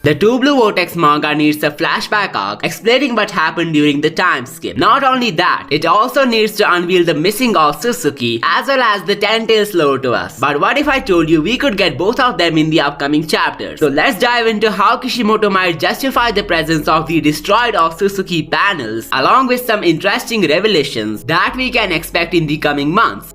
The Two Blue Vortex manga needs a flashback arc explaining what happened during the time skip. Not only that, it also needs to unveil the missing Otsutsuki as well as the 10 tails lore to us. But what if I told you we could get both of them in the upcoming chapters? So let's dive into how Kishimoto might justify the presence of the destroyed Otsutsuki panels along with some interesting revelations that we can expect in the coming months.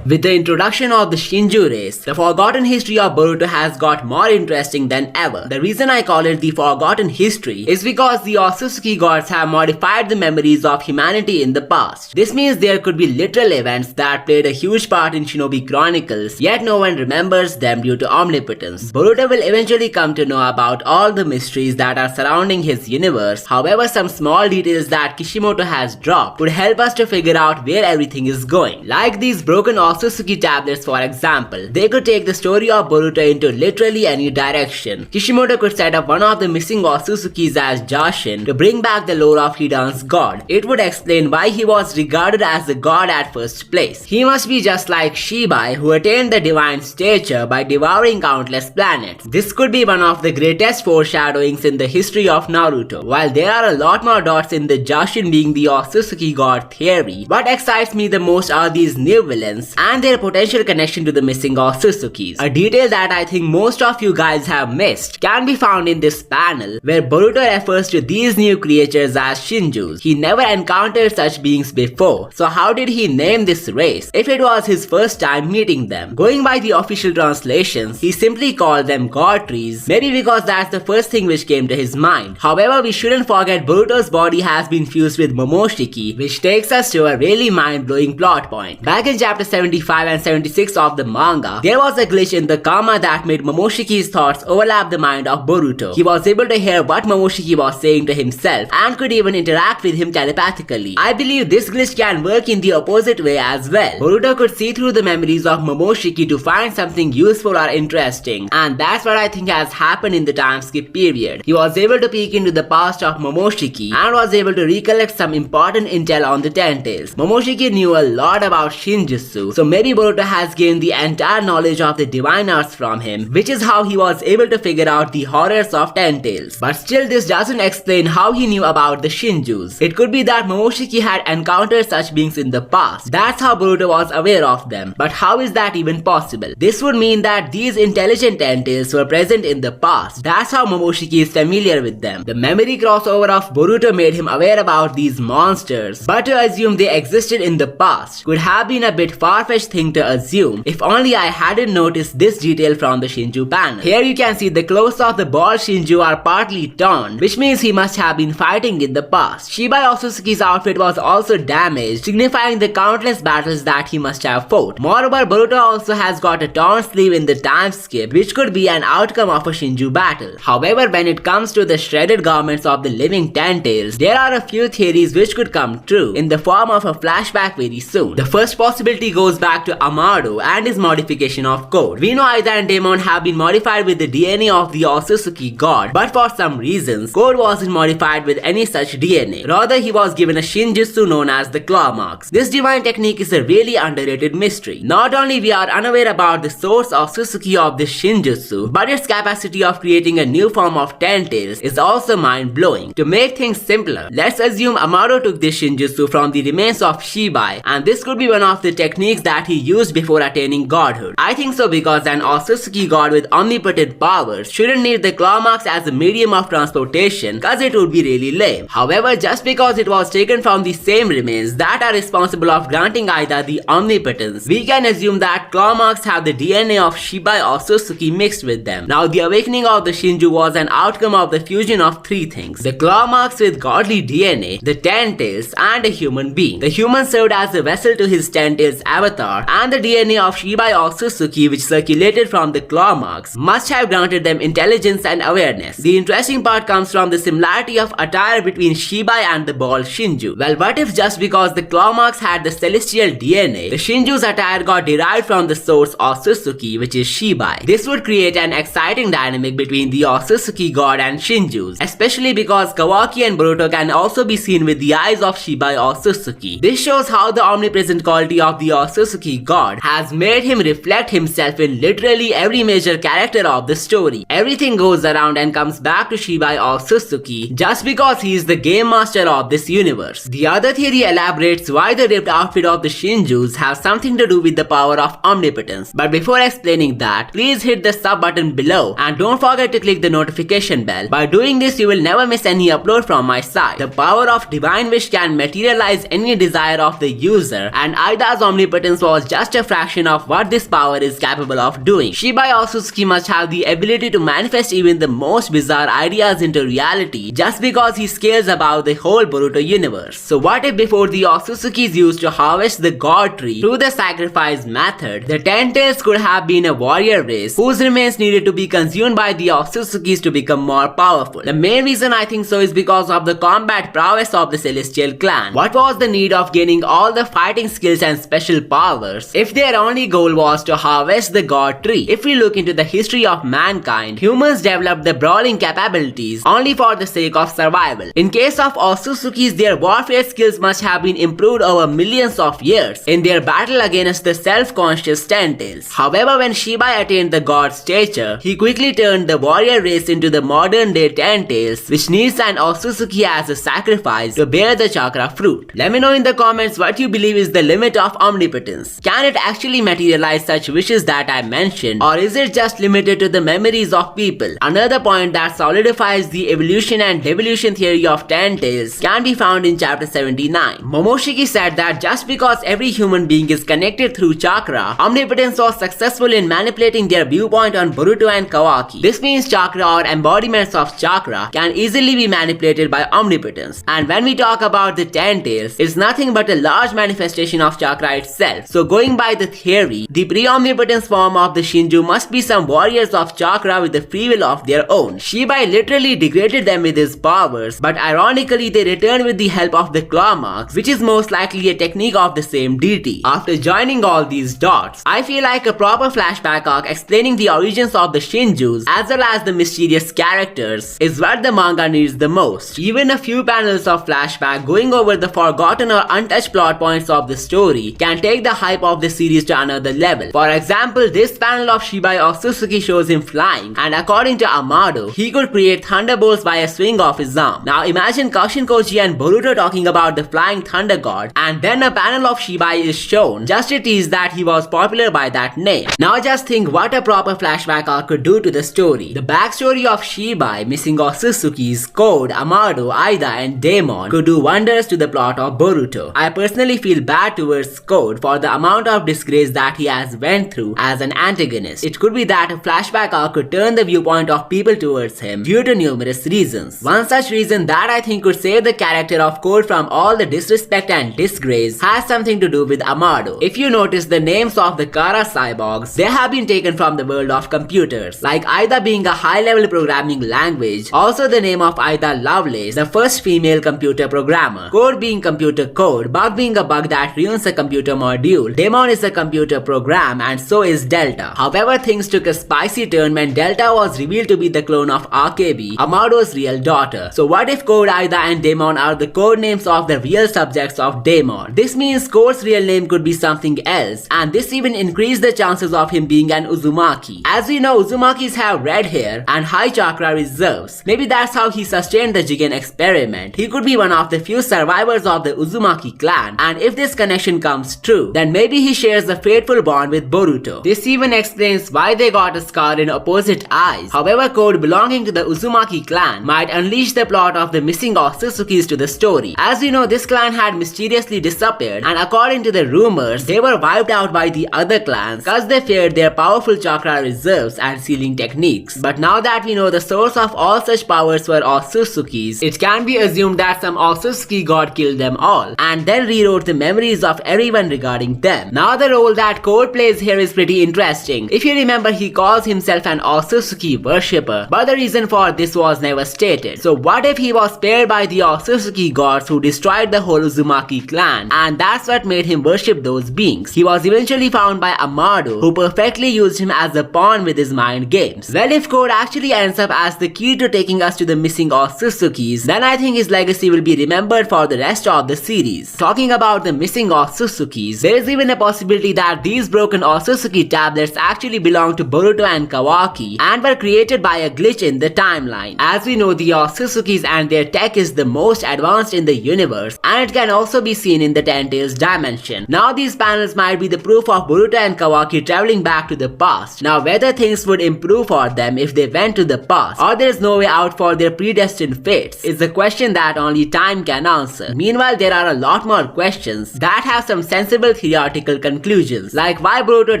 With the introduction of the Shinju race, the forgotten history of Boruto has got more interesting than ever. The reason I call it the forgotten history is because the Otsutsuki gods have modified the memories of humanity in the past. This means there could be literal events that played a huge part in Shinobi Chronicles, yet no one remembers them due to omnipotence. Boruto will eventually come to know about all the mysteries that are surrounding his universe. However, some small details that Kishimoto has dropped could help us to figure out where everything is going. Like these broken Otsutsuki tablets, for example. They could take the story of Boruto into literally any direction. Kishimoto could set up one of the missing Otsutsukis as Jashin to bring back the lore of Hidan's god. It would explain why he was regarded as the god at first place. He must be just like Shibai, who attained the divine stature by devouring countless planets. This could be one of the greatest foreshadowings in the history of Naruto. While there are a lot more dots in the Jashin being the Otsutsuki god theory, what excites me the most are these new villains and their potential connection to the missing Otsutsukis. A detail that I think most of you guys have missed can be found in this panel where Boruto refers to these new creatures as Shinjus. He never encountered such beings before, so how did he name this race if it was his first time meeting them? Going by the official translations, he simply called them god trees, maybe because that's the first thing which came to his mind. However, we shouldn't forget Boruto's body has been fused with Momoshiki, which takes us to a really mind-blowing plot point. Back in chapter 75 and 76 of the manga, there was a glitch in the Kama that made Momoshiki's thoughts overlap the mind of Boruto. He was able to hear what Momoshiki was saying to himself and could even interact with him telepathically. I believe this glitch can work in the opposite way as well. Boruto could see through the memories of Momoshiki to find something useful or interesting, and that's what I think has happened in the time skip period. He was able to peek into the past of Momoshiki and was able to recollect some important intel on the 10 tails. Momoshiki knew a lot about Shinjutsu, so maybe Boruto has gained the entire knowledge of the divine arts from him, which is how he was able to figure out the horrors of 10 tails. But still, this doesn't explain how he knew about the Shinjus. It could be that Momoshiki had encountered such beings in the past. That's how Boruto was aware of them. But how is that even possible? This would mean that these intelligent 10 tails were present in the past. That's how Momoshiki is familiar with them. The memory crossover of Boruto made him aware about these monsters, but to assume they existed in the past could have been a bit far-fetched thing to assume, if only I hadn't noticed this detail from the Shinju panel. Here you can see the clothes of the bald Shinju are partly torn, which means he must have been fighting in the past. Shibai Otsutsuki's outfit was also damaged, signifying the countless battles that he must have fought. Moreover, Boruto also has got a torn sleeve in the time skip, which could be an outcome of a Shinju battle. However, when it comes to the shredded garments of the living 10 tails, there are a few theories which could come true in the form of a flashback very soon. The first possibility goes back to Amado and his modification of Code. We know Aiza and Daemon have been modified with the DNA of the Otsutsuki god, but for some reasons, Code wasn't modified with any such DNA. Rather, he was given a Shinjutsu known as the Claw Marks. This divine technique is a really underrated mystery. Not only we are unaware about the source of Otsutsuki of this Shinjutsu, but its capacity of creating a new form of 10 tails is also mind-blowing. To make things simpler, let's assume Amado took this Shinjutsu from the remains of Shibai, and this could be one of the techniques that he used before attaining godhood. I think so because an Otsutsuki god with omnipotent powers shouldn't need the claw marks as a medium of transportation, cause it would be really lame. However, just because it was taken from the same remains that are responsible of granting Aida the omnipotence, we can assume that claw marks have the DNA of Shibai Otsutsuki mixed with them. Now, the awakening of the Shinju was an outcome of the fusion of three things: the claw marks with godly DNA, the 10 tails, and a human being. The human served as a vessel to his 10 tails avatar, and the DNA of Shibai Otsutsuki, which circulated from the claw marks, must have granted them intelligence and awareness. The interesting part comes from the similarity of attire between Shibai and the bald Shinju. Well, what if just because the claw marks had the celestial DNA, the Shinju's attire got derived from the source Otsutsuki, which is Shibai? This would create an exciting dynamic between the Otsutsuki god and Shinju's, especially because Kawaki and Boruto can also be seen with the eyes of Shibai Otsutsuki. This shows how the omnipresent quality of the Otsutsuki Otsutsuki god has made him reflect himself in literally every major character of the story. Everything goes around and comes back to Shibai Otsutsuki just because he is the game master of this universe. The other theory elaborates why the ripped outfit of the Shinjus have something to do with the power of omnipotence. But before explaining that, please hit the sub button below and don't forget to click the notification bell. By doing this, you will never miss any upload from my side. The power of divine wish can materialize any desire of the user, and Aida's omnipotence was just a fraction of what this power is capable of doing. Shibai Otsutsuki must have the ability to manifest even the most bizarre ideas into reality just because he cares about the whole Boruto universe. So what if before the Otsutsukis used to harvest the god tree through the sacrifice method, the Ten Tails could have been a warrior race whose remains needed to be consumed by the Otsutsukis to become more powerful? The main reason I think so is because of the combat prowess of the Celestial clan. What was the need of gaining all the fighting skills and special powers if their only goal was to harvest the god tree? If we look into the history of mankind, humans developed the brawling capabilities only for the sake of survival. In case of Otsutsukis, their warfare skills must have been improved over millions of years in their battle against the self-conscious Ten Tails. However, when Shibai attained the god stature, he quickly turned the warrior race into the modern day Ten Tails, which needs an Otsutsuki as a sacrifice to bear the chakra fruit. Let me know in the comments what you believe is the limit of omnipotence. Can it actually materialize such wishes that I mentioned, or is it just limited to the memories of people? Another point that solidifies the evolution and devolution theory of Ten Tails can be found in chapter 79. Momoshiki said that just because every human being is connected through chakra, omnipotence was successful in manipulating their viewpoint on Boruto and Kawaki. This means chakra or embodiments of chakra can easily be manipulated by omnipotence. And when we talk about the Ten Tails, it's nothing but a large manifestation of chakra itself. So going by the theory, the pre-omnipotence form of the Shinju must be some warriors of chakra with a free will of their own. Shibai literally degraded them with his powers, but ironically they returned with the help of the claw marks, which is most likely a technique of the same deity. After joining all these dots, I feel like a proper flashback arc explaining the origins of the Shinjus as well as the mysterious characters is what the manga needs the most. Even a few panels of flashback going over the forgotten or untouched plot points of the story can take the hype of the series to another level. For example, this panel of Shibai Otsutsuki shows him flying, and according to Amado, he could create thunderbolts by a swing of his arm. Now imagine Kashin Koji and Boruto talking about the flying thunder god, and then a panel of Shibai is shown just to tease that he was popular by that name. Now just think what a proper flashback arc could do to the story. The backstory of Shibai missing Otsutsukis, Code, Amado, Aida and Daemon could do wonders to the plot of Boruto. I personally feel bad towards Code for the amount of disgrace that he has went through as an antagonist. It could be that a flashback arc could turn the viewpoint of people towards him due to numerous reasons. One such reason that I think could save the character of Code from all the disrespect and disgrace has something to do with Amado. If you notice the names of the Kara cyborgs, they have been taken from the world of computers, like Aida being a high-level programming language, also the name of Aida Lovelace, the first female computer programmer, Code being computer code, Bug being a bug that ruins a computer module, Daemon is a computer program, and so is Delta. However, things took a spicy turn when Delta was revealed to be the clone of RKB, Amado's real daughter. So what if Code, Aida and Daemon are the code names of the real subjects of Daemon? This means Code's real name could be something else, and this even increased the chances of him being an Uzumaki. As we know, Uzumakis have red hair and high chakra reserves. Maybe that's how he sustained the Jigen experiment. He could be one of the few survivors of the Uzumaki clan, and if this connection comes true, then maybe he shares a fateful bond with Boruto. This even explains why they got a scar in opposite eyes. However, Code belonging to the Uzumaki clan might unleash the plot of the missing Otsutsukis to the story. As we know, this clan had mysteriously disappeared, and according to the rumors, they were wiped out by the other clans cause they feared their powerful chakra reserves and sealing techniques. But now that we know the source of all such powers were Otsutsukis, it can be assumed that some Otsutsuki god killed them all, and then rewrote the memories of everyone regarding them. Now the role that Code plays here is pretty interesting. If you remember, he calls himself an Otsutsuki worshipper, but the reason for this was never stated. So what if he was spared by the Otsutsuki gods who destroyed the whole Uzumaki clan, and that's what made him worship those beings? He was eventually found by Amado, who perfectly used him as a pawn with his mind games. Well, if Code actually ends up as the key to taking us to the missing Otsutsukis, then I think his legacy will be remembered for the rest of the series. Talking about the missing Otsutsukis, they There is even a possibility that these broken Otsutsuki tablets actually belong to Boruto and Kawaki and were created by a glitch in the timeline. As we know, the Otsutsukis and their tech is the most advanced in the universe, and it can also be seen in the Ten Tails dimension. Now these panels might be the proof of Boruto and Kawaki traveling back to the past. Now whether things would improve for them if they went to the past, or there is no way out for their predestined fates, is a question that only time can answer. Meanwhile, there are a lot more questions that have some sensible theoretical conclusions, like why Boruto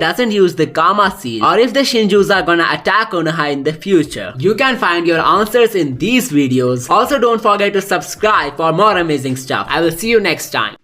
doesn't use the Kama seal, or if the Shinjus are gonna attack Konoha in the future. You can find your answers in these videos. Also, don't forget to subscribe for more amazing stuff. I will see you next time.